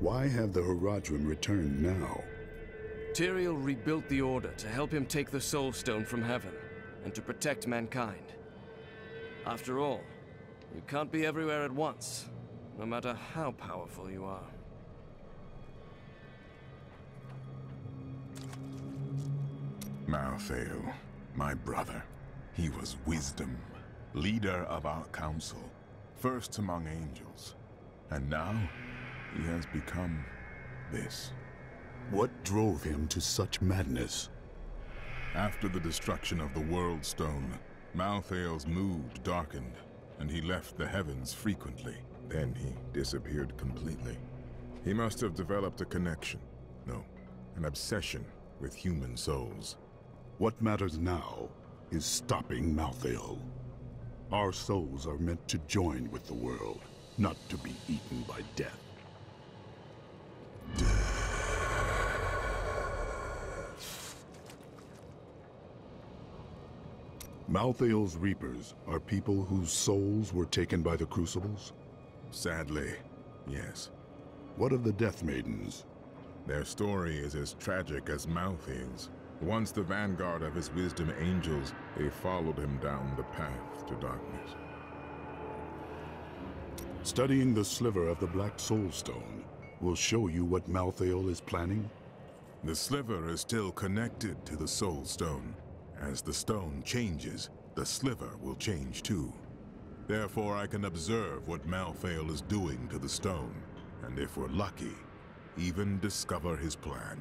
Why have the Horadrim returned now? Tyrael rebuilt the Order to help him take the Soulstone from heaven, and to protect mankind. After all, you can't be everywhere at once, no matter how powerful you are. Malthael, my brother. He was wisdom, leader of our council, first among angels. And now, he has become this. What drove him to such madness? After the destruction of the Worldstone, Malthael's mood darkened, and he left the heavens frequently. Then he disappeared completely. He must have developed a connection, no, an obsession with human souls. What matters now is stopping Malthael. Our souls are meant to join with the world, not to be eaten by death. Malthael's Reapers are people whose souls were taken by the Crucibles? Sadly, yes. What of the Death Maidens? Their story is as tragic as Malthael's. Once the vanguard of his wisdom angels, they followed him down the path to darkness. Studying the sliver of the Black Soulstone will show you what Malthael is planning? The sliver is still connected to the Soulstone. As the stone changes, the sliver will change too. Therefore, I can observe what Malthael is doing to the stone, and if we're lucky, even discover his plan.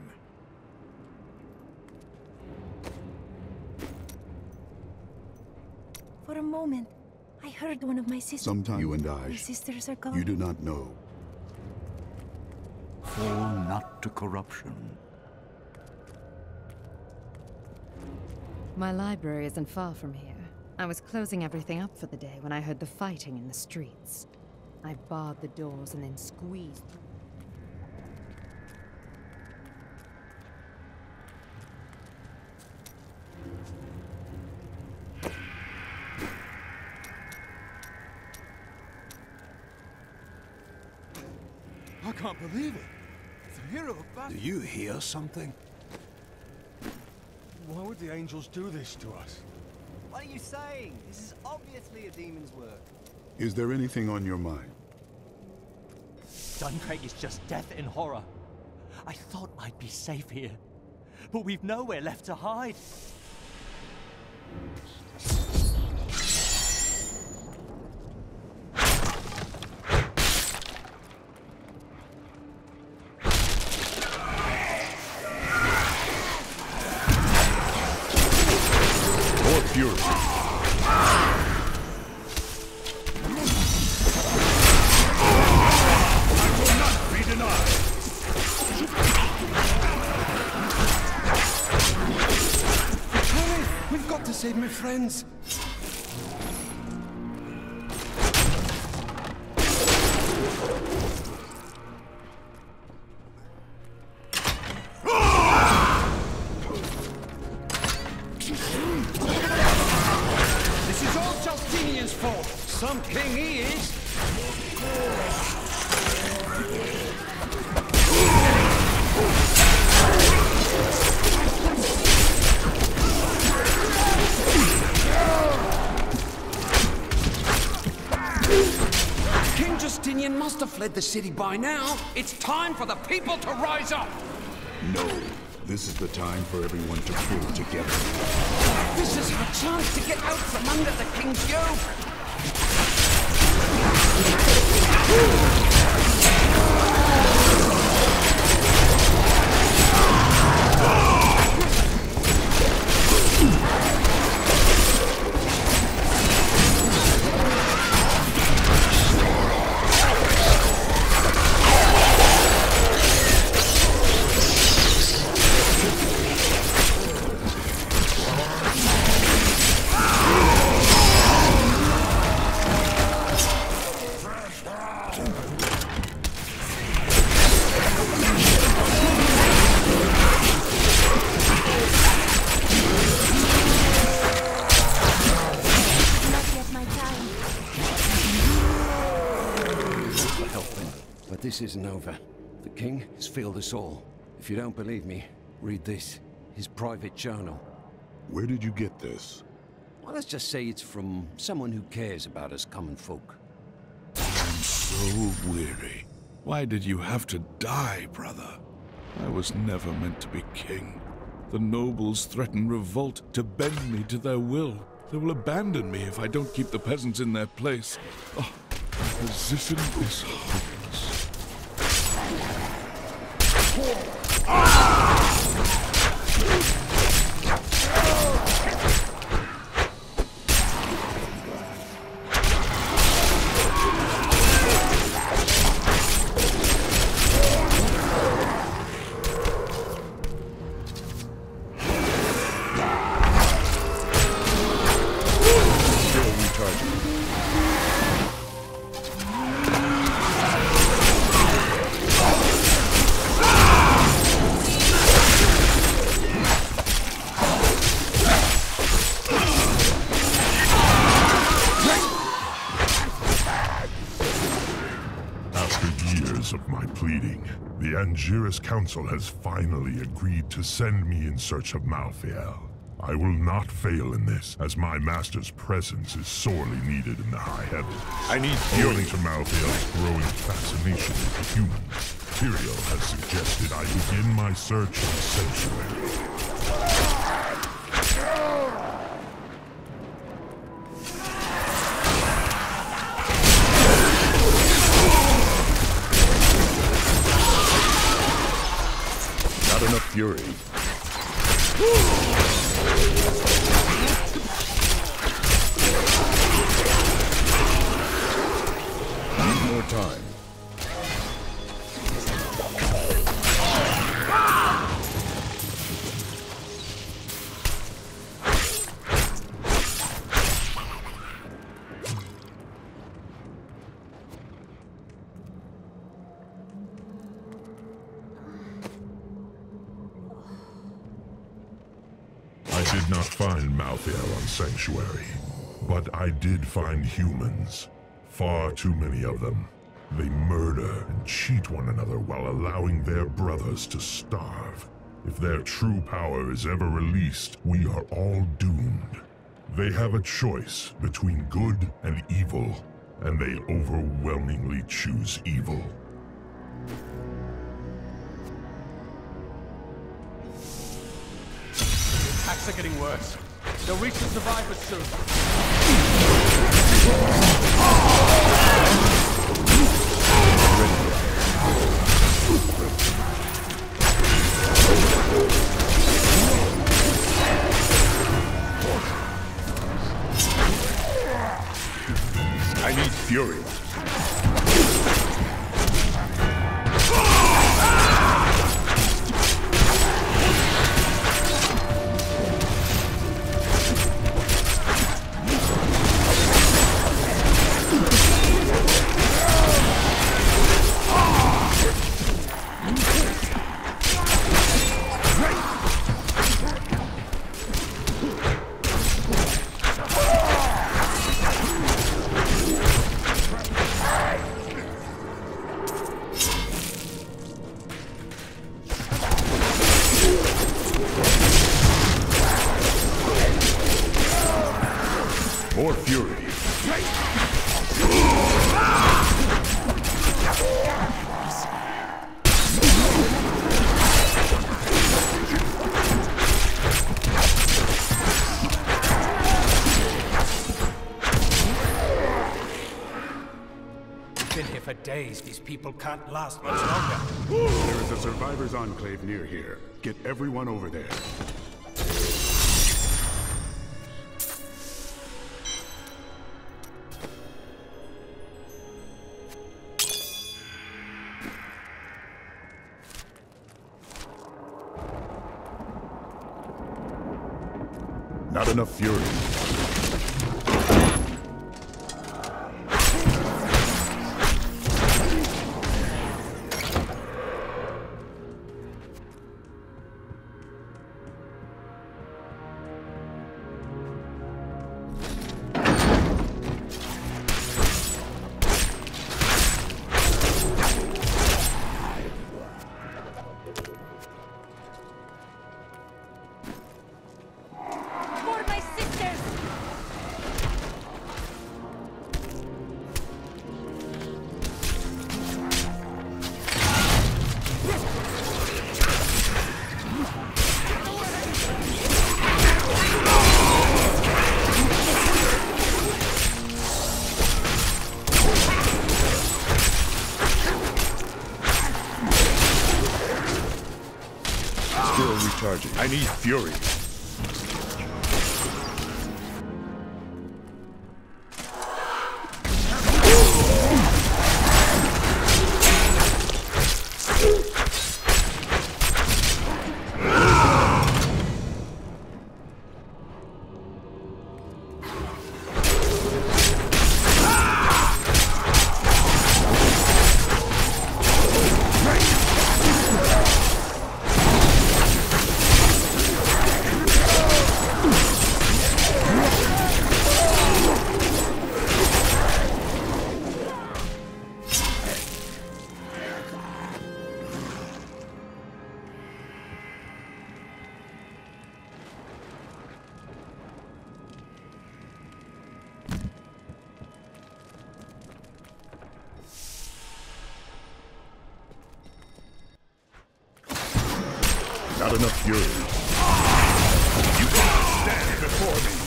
For a moment, I heard one of my sisters. Sometimes you and I, My sisters are gone. you do not know. Fall not to corruption. My library isn't far from here. I was closing everything up for the day when I heard the fighting in the streets. I barred the doors and then squeezed. I can't believe it. The hero of battle. Do you hear something? Why would the angels do this to us? What are you saying? This is obviously a demon's work. Is there anything on your mind? Duncraig is just death and horror. I thought I'd be safe here, but we've nowhere left to hide. Save my friends. This is all Justinian's fault. Some king he is. King Justinian must have fled the city by now. It's time for the people to rise up. No. This is the time for everyone to pull together. This is our chance to get out from under the king's yoke. This isn't over. The king has failed us all. If you don't believe me, read this. His private journal. Where did you get this? Well, let's just say it's from someone who cares about us common folk. I'm so weary. Why did you have to die, brother? I was never meant to be king. The nobles threaten revolt to bend me to their will. They will abandon me if I don't keep the peasants in their place. Oh, the position is hopeless. The Angiris Council has finally agreed to send me in search of Malthael. I will not fail in this, as my master's presence is sorely needed in the high heavens. I need fury. Owing to Malthael's growing fascination with humans, Tyrael has suggested I begin my search in the sanctuary. Enough fury. Need more time. I did not find Malthael on Sanctuary, but I did find humans. Far too many of them. They murder and cheat one another while allowing their brothers to starve. If their true power is ever released, we are all doomed. They have a choice between good and evil, and they overwhelmingly choose evil. Attacks are getting worse. They'll reach the survivors soon. I need fury. More fury. Been here for days. These people can't last much longer. There is a survivors' enclave near here. Get everyone over there. Not enough fury. recharging. I need fury. Not enough fury. You can't stand before me.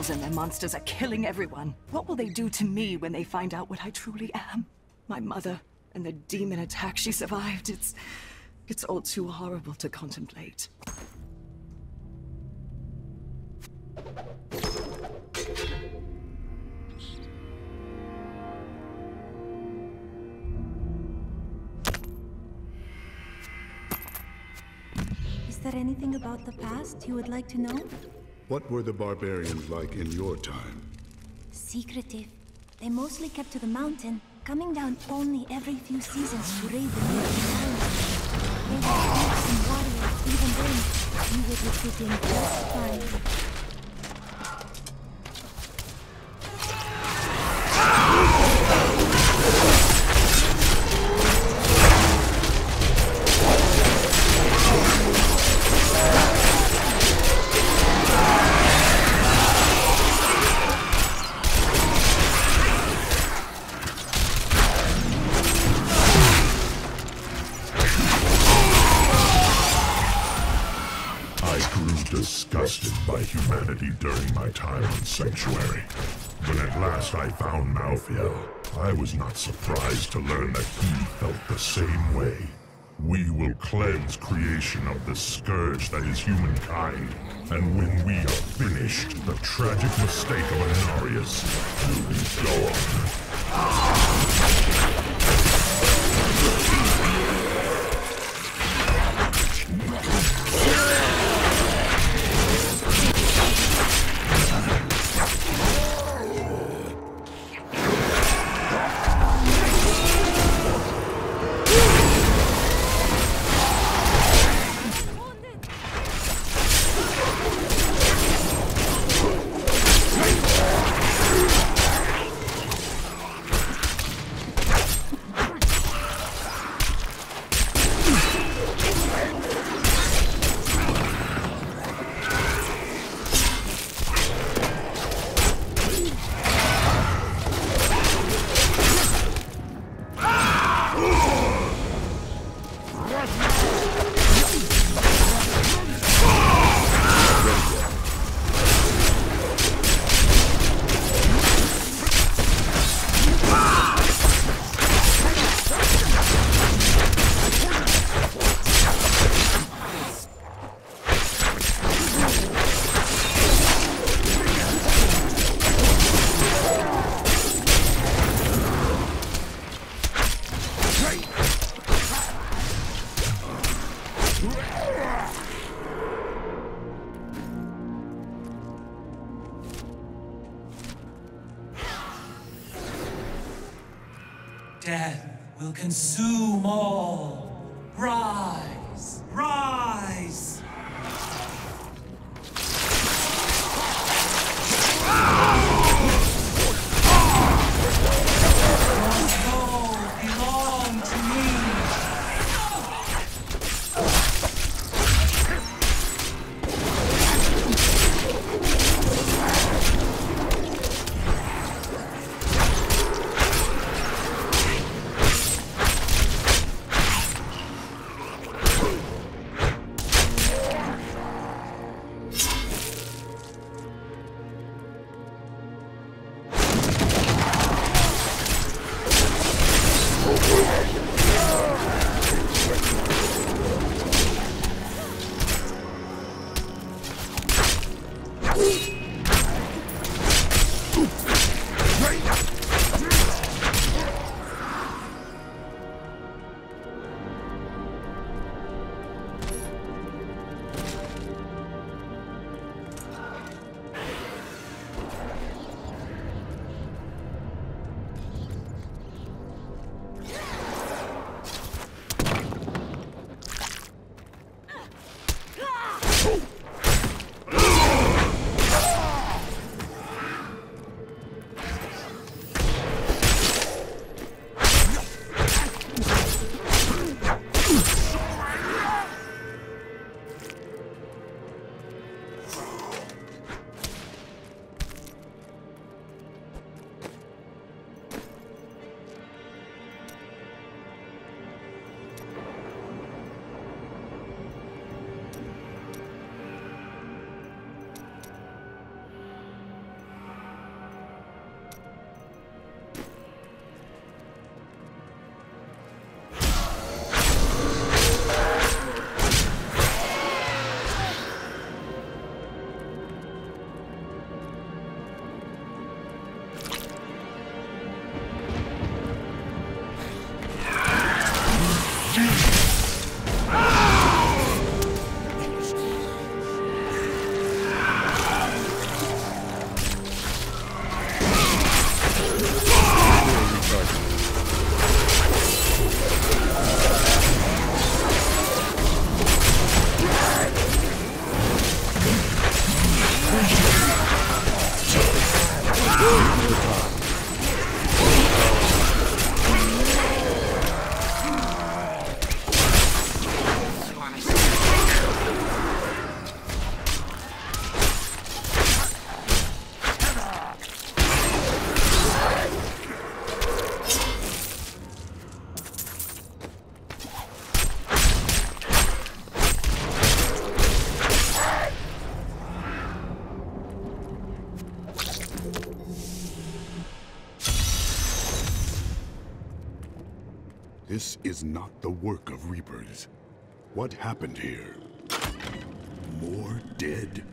And their monsters are killing everyone. What will they do to me when they find out what I truly am? My mother and the demon attack she survived. It's all too horrible to contemplate. Is there anything about the past you would like to know? What were the barbarians like in your time? Secretive. They mostly kept to the mountain, coming down only every few seasons to raid the nearby islands. They were troops and warriors. Even then, you would be fitting just fine. Disgusted by humanity during my time in Sanctuary. When at last I found Malthael, I was not surprised to learn that he felt the same way. We will cleanse creation of the scourge that is humankind, and when we are finished, the tragic mistake of Angiris will be gone. Death will consume all. Rise! Rise! Your soul belongs to me. This is not the work of Reapers. What happened here? More dead?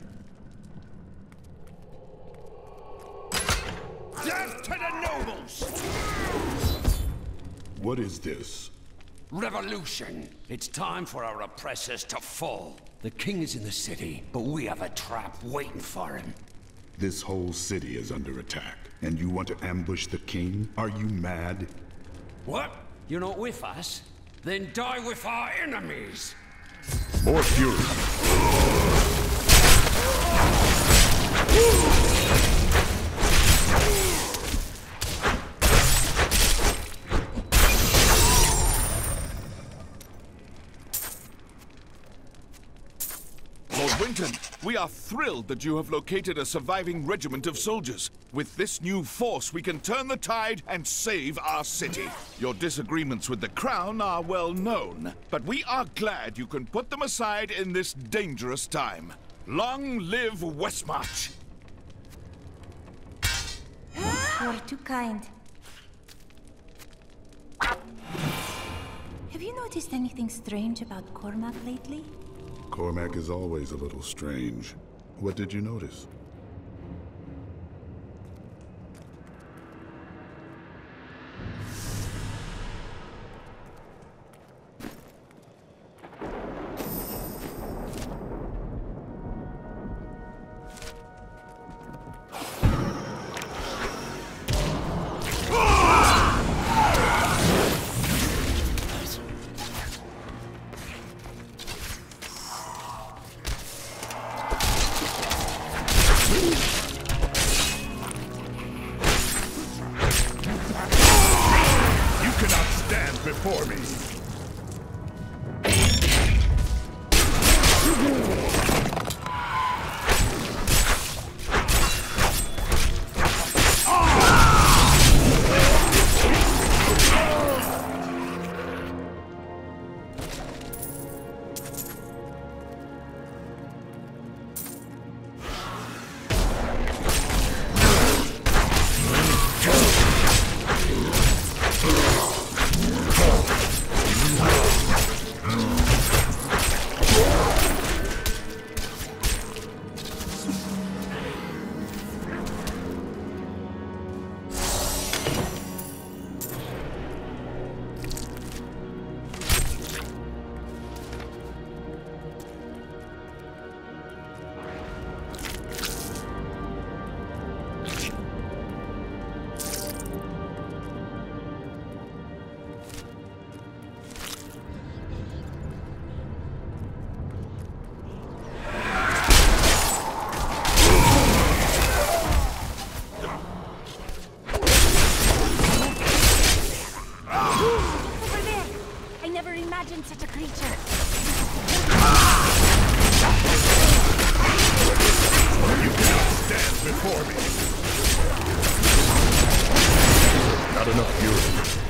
Death to the nobles! What is this? Revolution! It's time for our oppressors to fall. The king is in the city, but we have a trap waiting for him. This whole city is under attack, and you want to ambush the king? Are you mad? What? You're not with us? Then die with our enemies! More fury! Lord Winton, we are thrilled that you have located a surviving regiment of soldiers. With this new force, we can turn the tide and save our city. Your disagreements with the Crown are well known, but we are glad you can put them aside in this dangerous time. Long live Westmarch! You're too kind. Have you noticed anything strange about Cormac lately? Cormac is always a little strange. What did you notice? not enough fury.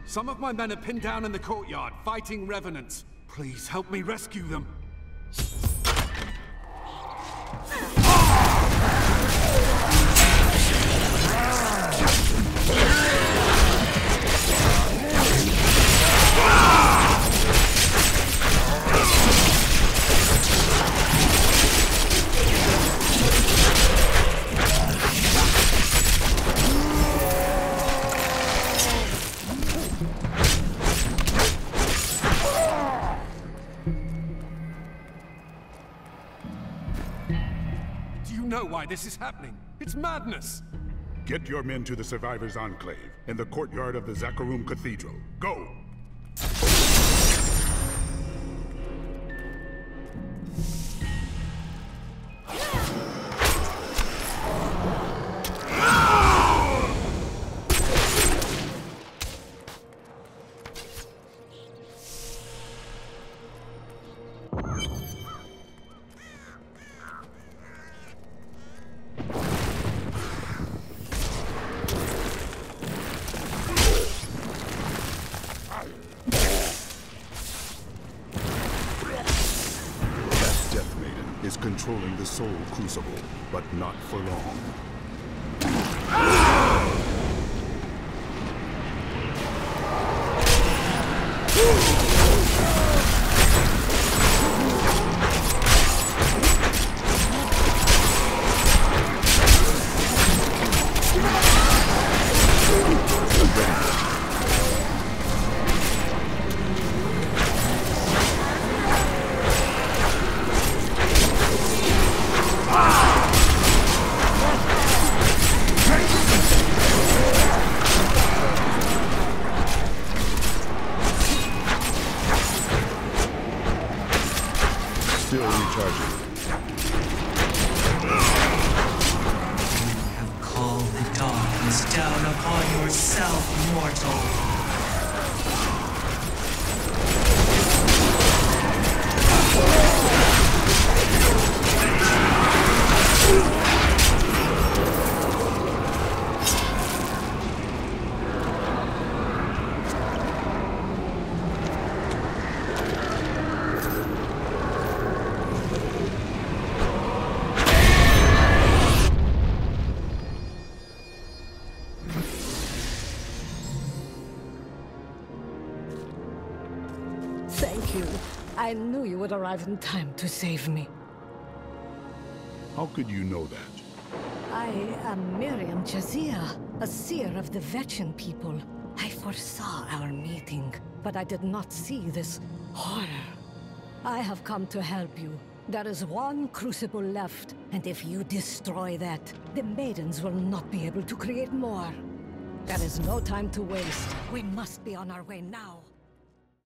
Some of my men are pinned down in the courtyard, fighting revenants. Please help me rescue them. Why this is happening. It's madness! Get your men to the Survivors' Enclave in the courtyard of the Zakharum Cathedral. Go! Controlling the Soul Crucible, but not for long. I knew you would arrive in time to save me. How could you know that? I am Miriam Jazia, a seer of the Vetchin people. I foresaw our meeting, but I did not see this horror. I have come to help you. There is one crucible left, and if you destroy that, the maidens will not be able to create more. There is no time to waste. We must be on our way now.